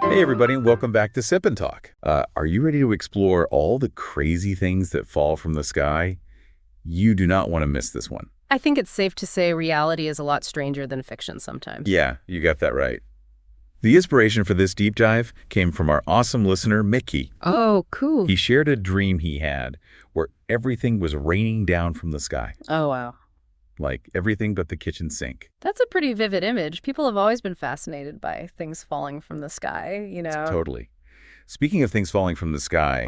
Hey everybody, and welcome back to Sip and Talk. Are you ready to explore all the crazy things that fall from the sky? You do not want to miss this one. I think it's safe to say reality is a lot stranger than fiction sometimes. Yeah, you got that right. The inspiration for this deep dive came from our awesome listener, Micky. Oh, cool. He shared a dream he had where everything was raining down from the sky. Oh, wow. Like everything but the kitchen sink. That's a pretty vivid image. People have always been fascinated by things falling from the sky, you know? Totally. Speaking of things falling from the sky,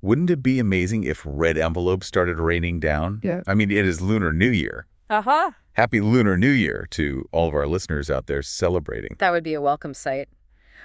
wouldn't it be amazing if red envelopes started raining down? Yeah. I mean, it is Lunar New Year. Uh-huh. Happy Lunar New Year to all of our listeners out there celebrating. That would be a welcome sight.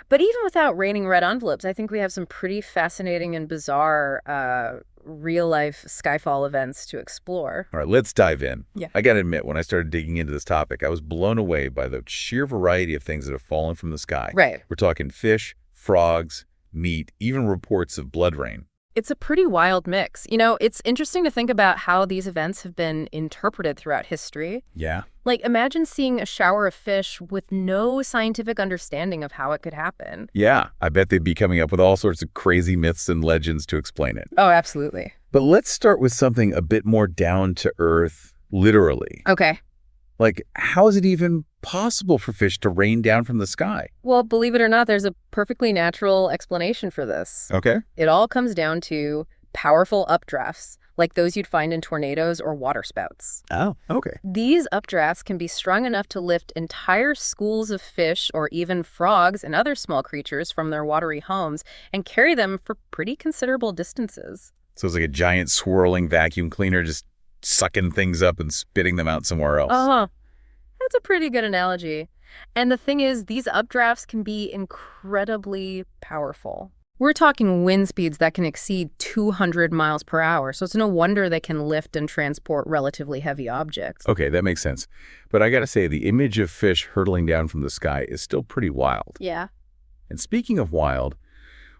But even without raining red envelopes, I think we have some pretty fascinating and bizarre real-life Skyfall events to explore. All right, let's dive in. Yeah. I got to admit, when I started digging into this topic, I was blown away by the sheer variety of things that have fallen from the sky. Right. We're talking fish, frogs, meat, even reports of blood rain. It's a pretty wild mix. You know, it's interesting to think about how these events have been interpreted throughout history. Yeah. Like, imagine seeing a shower of fish with no scientific understanding of how it could happen. Yeah, I bet they'd be coming up with all sorts of crazy myths and legends to explain it. Oh, absolutely. But let's start with something a bit more down to earth, literally. Okay. Like, how is it even possible for fish to rain down from the sky? Well, believe it or not, there's a perfectly natural explanation for this. Okay. It all comes down to powerful updrafts, like those you'd find in tornadoes or waterspouts. Oh, okay. These updrafts can be strong enough to lift entire schools of fish or even frogs and other small creatures from their watery homes and carry them for pretty considerable distances. So it's like a giant swirling vacuum cleaner just sucking things up and spitting them out somewhere else. Uh-huh. That's a pretty good analogy. And the thing is, these updrafts can be incredibly powerful. We're talking wind speeds that can exceed 200 miles per hour, so it's no wonder they can lift and transport relatively heavy objects. Okay, that makes sense. But I gotta say, the image of fish hurtling down from the sky is still pretty wild. Yeah. And speaking of wild,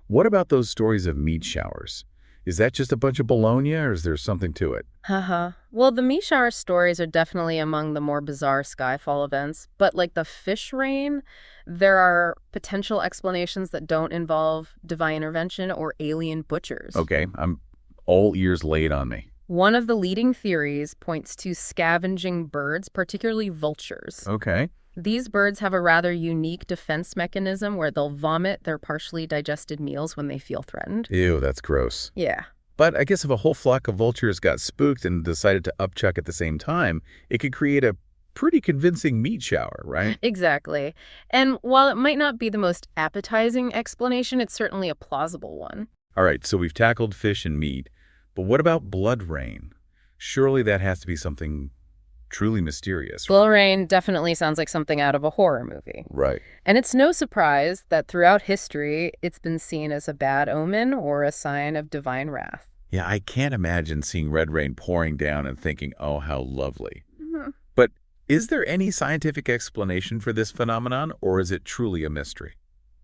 what about those stories of meat showers? Is that just a bunch of baloney, or is there something to it? Haha. Well, the meat shower stories are definitely among the more bizarre Skyfall events, but like the fish rain, there are potential explanations that don't involve divine intervention or alien butchers. Okay, I'm all ears laid on me. One of the leading theories points to scavenging birds, particularly vultures. Okay. These birds have a rather unique defense mechanism where they'll vomit their partially digested meals when they feel threatened. Ew, that's gross. Yeah. But I guess if a whole flock of vultures got spooked and decided to upchuck at the same time, it could create a pretty convincing meat shower, right? Exactly. And while it might not be the most appetizing explanation, it's certainly a plausible one. All right, so we've tackled fish and meat, but what about blood rain? Surely that has to be something truly mysterious. Blood rain definitely sounds like something out of a horror movie. Right. And it's no surprise that throughout history, it's been seen as a bad omen or a sign of divine wrath. Yeah, I can't imagine seeing red rain pouring down and thinking, oh, how lovely. Mm-hmm. But is there any scientific explanation for this phenomenon, or is it truly a mystery?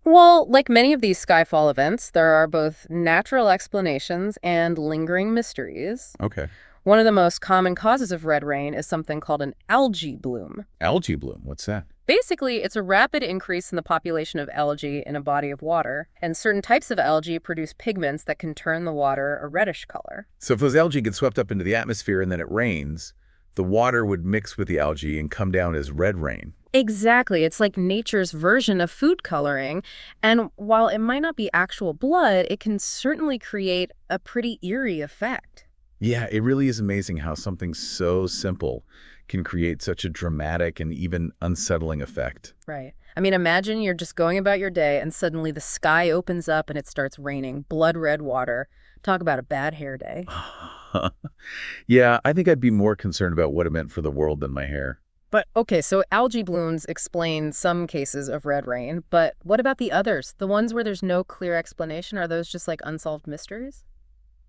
Well, like many of these Skyfall events, there are both natural explanations and lingering mysteries. Okay. One of the most common causes of red rain is something called an algae bloom. Algae bloom, what's that? Basically, it's a rapid increase in the population of algae in a body of water, and certain types of algae produce pigments that can turn the water a reddish color. So if those algae get swept up into the atmosphere and then it rains, the water would mix with the algae and come down as red rain. Exactly. It's like nature's version of food coloring. And while it might not be actual blood, it can certainly create a pretty eerie effect. Yeah, it really is amazing how something so simple can create such a dramatic and even unsettling effect. Right. I mean, imagine you're just going about your day and suddenly the sky opens up and it starts raining blood red water. Talk about a bad hair day. Yeah, I think I'd be more concerned about what it meant for the world than my hair. But okay, so algae blooms explain some cases of red rain, but what about the others? The ones where there's no clear explanation, are those just like unsolved mysteries?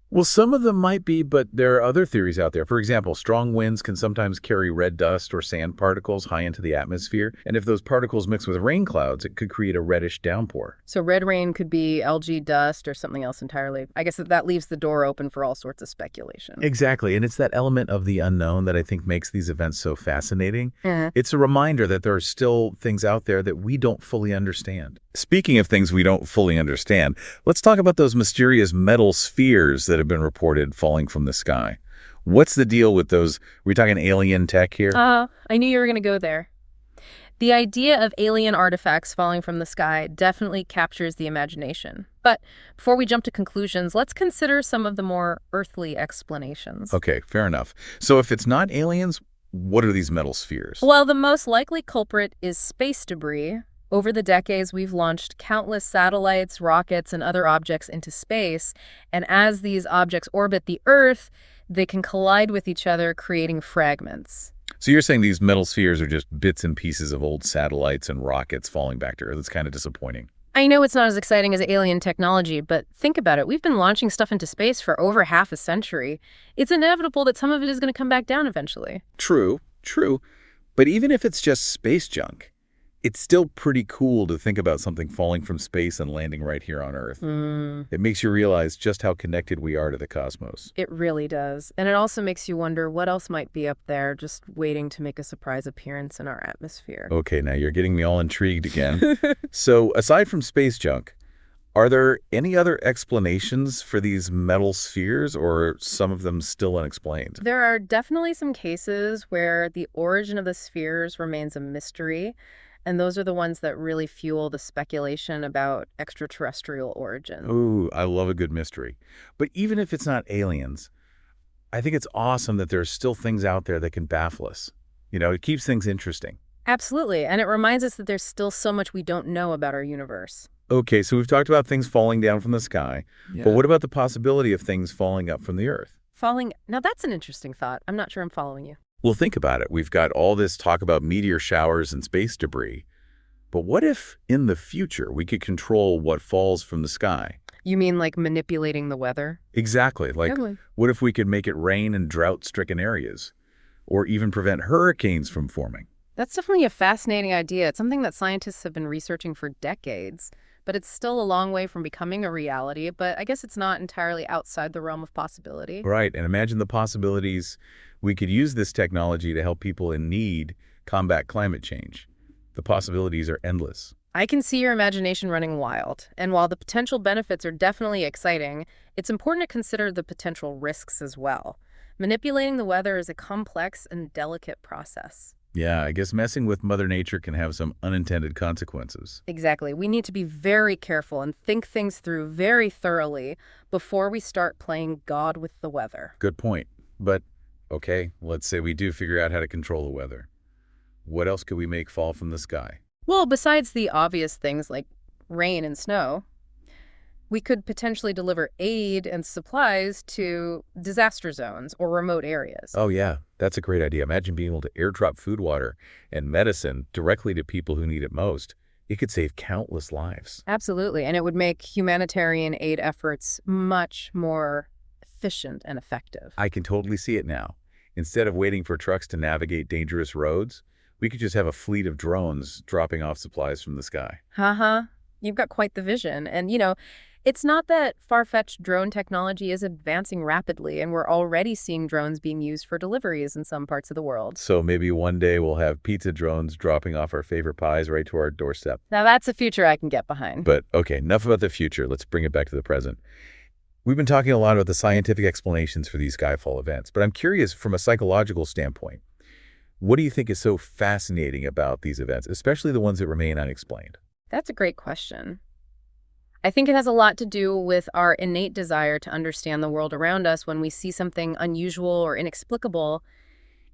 Well, some of them might be, but there are other theories out there. For example, strong winds can sometimes carry red dust or sand particles high into the atmosphere. And if those particles mix with rain clouds, it could create a reddish downpour. So red rain could be algae dust or something else entirely. I guess that leaves the door open for all sorts of speculation. Exactly. And it's that element of the unknown that I think makes these events so fascinating. Uh-huh. It's a reminder that there are still things out there that we don't fully understand. Speaking of things we don't fully understand, let's talk about those mysterious metal spheres that have been reported falling from the sky. What's the deal with those? Are we talking alien tech here? I knew you were going to go there. The idea of alien artifacts falling from the sky definitely captures the imagination. But before we jump to conclusions, let's consider some of the more earthly explanations. Okay, fair enough. So if it's not aliens, what are these metal spheres? Well, the most likely culprit is space debris. Over the decades, we've launched countless satellites, rockets, and other objects into space. And as these objects orbit the Earth, they can collide with each other, creating fragments. So you're saying these metal spheres are just bits and pieces of old satellites and rockets falling back to Earth. It's kind of disappointing. I know it's not as exciting as alien technology, but think about it. We've been launching stuff into space for over half a century. It's inevitable that some of it is going to come back down eventually. True. But even if it's just space junk, it's still pretty cool to think about something falling from space and landing right here on Earth. It makes you realize just how connected we are to the cosmos. It really does. And it also makes you wonder what else might be up there just waiting to make a surprise appearance in our atmosphere. Okay, now you're getting me all intrigued again. So aside from space junk, are there any other explanations for these metal spheres, or are some of them still unexplained? There are definitely some cases where the origin of the spheres remains a mystery. And those are the ones that really fuel the speculation about extraterrestrial origin. Ooh, I love a good mystery. But even if it's not aliens, I think it's awesome that there are still things out there that can baffle us. You know, it keeps things interesting. Absolutely. And it reminds us that there's still so much we don't know about our universe. Okay, so we've talked about things falling down from the sky. Yeah. But what about the possibility of things falling up from the Earth? Now that's an interesting thought. I'm not sure I'm following you. Well, think about it. We've got all this talk about meteor showers and space debris. But what if, in the future, we could control what falls from the sky? You mean like manipulating the weather? Exactly. Like, what if we could make it rain in drought-stricken areas? Or even prevent hurricanes from forming? That's definitely a fascinating idea. It's something that scientists have been researching for decades. But it's still a long way from becoming a reality. But I guess it's not entirely outside the realm of possibility. Right. And imagine the possibilities. We could use this technology to help people in need combat climate change. The possibilities are endless. I can see your imagination running wild. And while the potential benefits are definitely exciting, it's important to consider the potential risks as well. Manipulating the weather is a complex and delicate process. Yeah, I guess messing with Mother Nature can have some unintended consequences. Exactly. We need to be very careful and think things through very thoroughly before we start playing God with the weather. Good point. But, okay, let's say we do figure out how to control the weather. What else could we make fall from the sky? Well, besides the obvious things like rain and snow, we could potentially deliver aid and supplies to disaster zones or remote areas. Oh, yeah, that's a great idea. Imagine being able to airdrop food, water, and medicine directly to people who need it most. It could save countless lives. Absolutely, and it would make humanitarian aid efforts much more efficient and effective. I can totally see it now. Instead of waiting for trucks to navigate dangerous roads, we could just have a fleet of drones dropping off supplies from the sky. You've got quite the vision. And, it's not that far-fetched drone technology is advancing rapidly, and we're already seeing drones being used for deliveries in some parts of the world. So maybe one day we'll have pizza drones dropping off our favorite pies right to our doorstep. Now that's a future I can get behind. But, okay, enough about the future. Let's bring it back to the present. We've been talking a lot about the scientific explanations for these Skyfall events, but I'm curious from a psychological standpoint. What do you think is so fascinating about these events, especially the ones that remain unexplained? That's a great question. I think it has a lot to do with our innate desire to understand the world around us. When we see something unusual or inexplicable,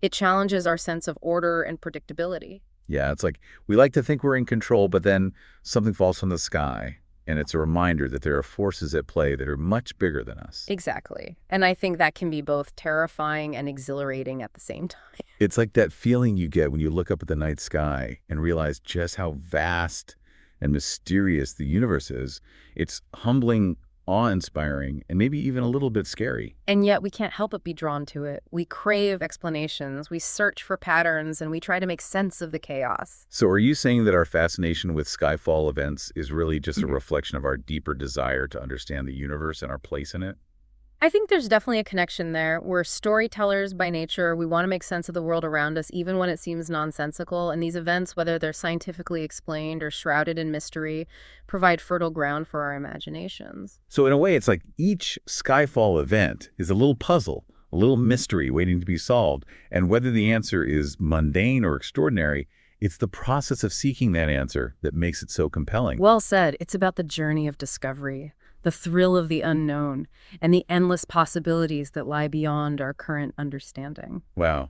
it challenges our sense of order and predictability. Yeah, it's like we like to think we're in control, but then something falls from the sky, and it's a reminder that there are forces at play that are much bigger than us. Exactly. And I think that can be both terrifying and exhilarating at the same time. It's like that feeling you get when you look up at the night sky and realize just how vast and mysterious the universe is. It's humbling awe-inspiring, and maybe even a little bit scary. And yet we can't help but be drawn to it. We crave explanations, we search for patterns, and we try to make sense of the chaos. So are you saying that our fascination with Skyfall events is really just a reflection of our deeper desire to understand the universe and our place in it? I think there's definitely a connection there. We're storytellers by nature. We want to make sense of the world around us, even when it seems nonsensical. And these events, whether they're scientifically explained or shrouded in mystery, provide fertile ground for our imaginations. So in a way, it's like each Skyfall event is a little puzzle, a little mystery waiting to be solved. And whether the answer is mundane or extraordinary, it's the process of seeking that answer that makes it so compelling. Well said. It's about the journey of discovery, the thrill of the unknown, and the endless possibilities that lie beyond our current understanding. Wow.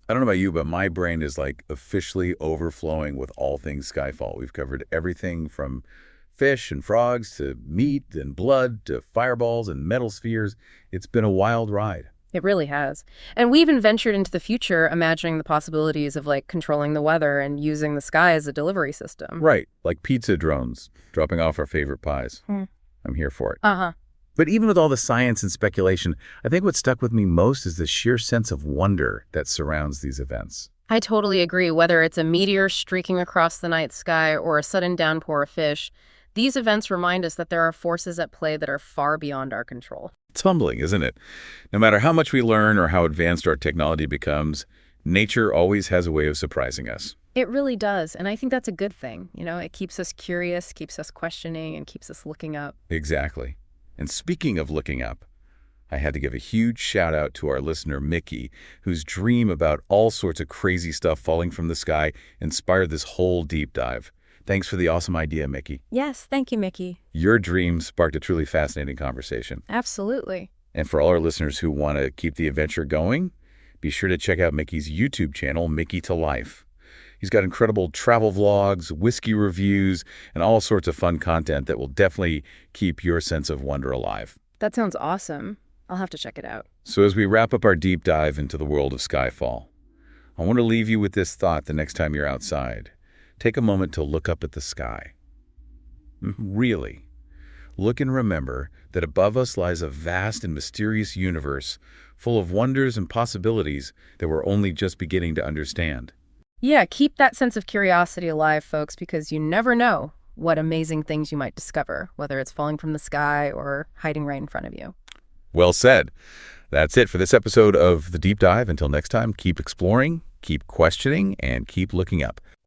I don't know about you, but my brain is like officially overflowing with all things Skyfall. We've covered everything from fish and frogs to meat and blood to fireballs and metal spheres. It's been a wild ride. It really has. And we even ventured into the future, imagining the possibilities of controlling the weather and using the sky as a delivery system. Right, like pizza drones dropping off our favorite pies. I'm here for it. Uh-huh. But even with all the science and speculation, I think what stuck with me most is the sheer sense of wonder that surrounds these events. I totally agree. Whether it's a meteor streaking across the night sky or a sudden downpour of fish, these events remind us that there are forces at play that are far beyond our control. It's humbling, isn't it? No matter how much we learn or how advanced our technology becomes, nature always has a way of surprising us. It really does, and I think that's a good thing. It keeps us curious, keeps us questioning, and keeps us looking up. Exactly. And speaking of looking up, I had to give a huge shout out to our listener, Micky, whose dream about all sorts of crazy stuff falling from the sky inspired this whole deep dive. Thanks for the awesome idea, Micky. Yes, thank you, Micky. Your dream sparked a truly fascinating conversation. Absolutely. And for all our listeners who want to keep the adventure going, be sure to check out Micky's YouTube channel, Mickytolife. He's got incredible travel vlogs, whiskey reviews, and all sorts of fun content that will definitely keep your sense of wonder alive. That sounds awesome. I'll have to check it out. So as we wrap up our deep dive into the world of Skyfall, I want to leave you with this thought the next time you're outside. Take a moment to look up at the sky. Really. Look and remember that above us lies a vast and mysterious universe full of wonders and possibilities that we're only just beginning to understand. Yeah, keep that sense of curiosity alive, folks, because you never know what amazing things you might discover, whether it's falling from the sky or hiding right in front of you. Well said. That's it for this episode of The Deep Dive. Until next time, keep exploring, keep questioning, and keep looking up.